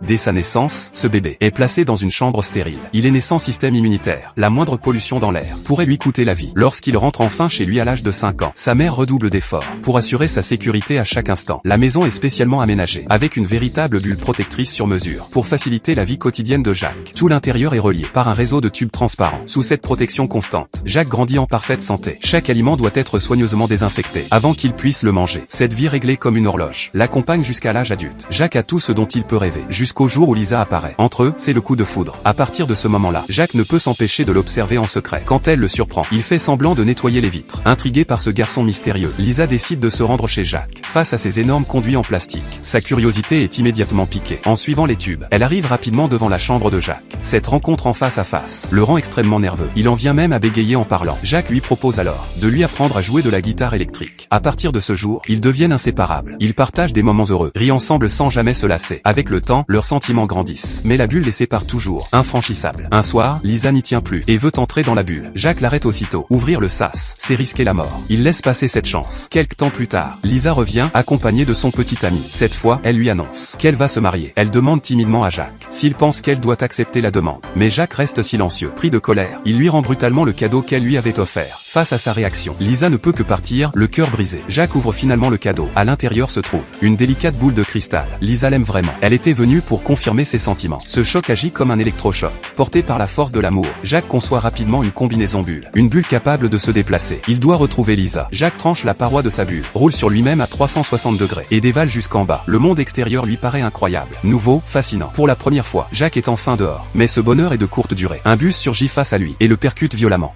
Dès sa naissance, ce bébé est placé dans une chambre stérile. Il est né sans système immunitaire. La moindre pollution dans l'air pourrait lui coûter la vie. Lorsqu'il rentre enfin chez lui à l'âge de 5 ans, sa mère redouble d'efforts pour assurer sa sécurité à chaque instant. La maison est spécialement aménagée, avec une véritable bulle protectrice sur mesure, pour faciliter la vie quotidienne de Jacques. Tout l'intérieur est relié par un réseau de tubes transparents. Sous cette protection constante, Jacques grandit en parfaite santé. Chaque aliment doit être soigneusement désinfecté avant qu'il puisse le manger. Cette vie réglée comme une horloge l'accompagne jusqu'à l'âge adulte. Jacques a tout ce dont il peut rêver, jusqu'au jour où Lisa apparaît. Entre eux, c'est le coup de foudre. À partir de ce moment-là, Jacques ne peut s'empêcher de l'observer en secret. Quand elle le surprend, il fait semblant de nettoyer les vitres. Intriguée par ce garçon mystérieux, Lisa décide de se rendre chez Jacques. Face à ces énormes conduits en plastique, sa curiosité est immédiatement piquée. En suivant les tubes, elle arrive rapidement devant la chambre de Jacques. Cette rencontre en face à face le rend extrêmement nerveux. Il en vient même à bégayer en parlant. Jacques lui propose alors de lui apprendre à jouer de la guitare électrique. À partir de ce jour, ils deviennent inséparables. Ils partagent des moments heureux, rient ensemble sans jamais se lasser. Avec le temps, leurs sentiments grandissent. Mais la bulle les sépare toujours, infranchissable. Un soir, Lisa n'y tient plus et veut entrer dans la bulle. Jacques l'arrête aussitôt. Ouvrir le sas, c'est risquer la mort. Il laisse passer cette chance. Quelque temps plus tard, Lisa revient, accompagnée de son petit ami. Cette fois, elle lui annonce qu'elle va se marier. Elle demande timidement à Jacques s'il pense qu'elle doit accepter la demande. Mais Jacques reste silencieux. Pris de colère, il lui rend brutalement le cadeau qu'elle lui avait offert. Face à sa réaction, Lisa ne peut que partir, le cœur brisé. Jacques ouvre finalement le cadeau. À l'intérieur se trouve une délicate boule de cristal. Lisa l'aime vraiment. Elle était venue pour confirmer ses sentiments. Ce choc agit comme un électrochoc. Porté par la force de l'amour, Jacques conçoit rapidement une combinaison bulle. Une bulle capable de se déplacer. Il doit retrouver Lisa. Jacques tranche la paroi de sa bulle, roule sur lui-même à 360 degrés et dévale jusqu'en bas. Le monde extérieur lui paraît incroyable, nouveau, fascinant. Pour la première fois, Jacques est enfin dehors. Mais ce bonheur est de courte durée. Un bus surgit face à lui et le percute violemment.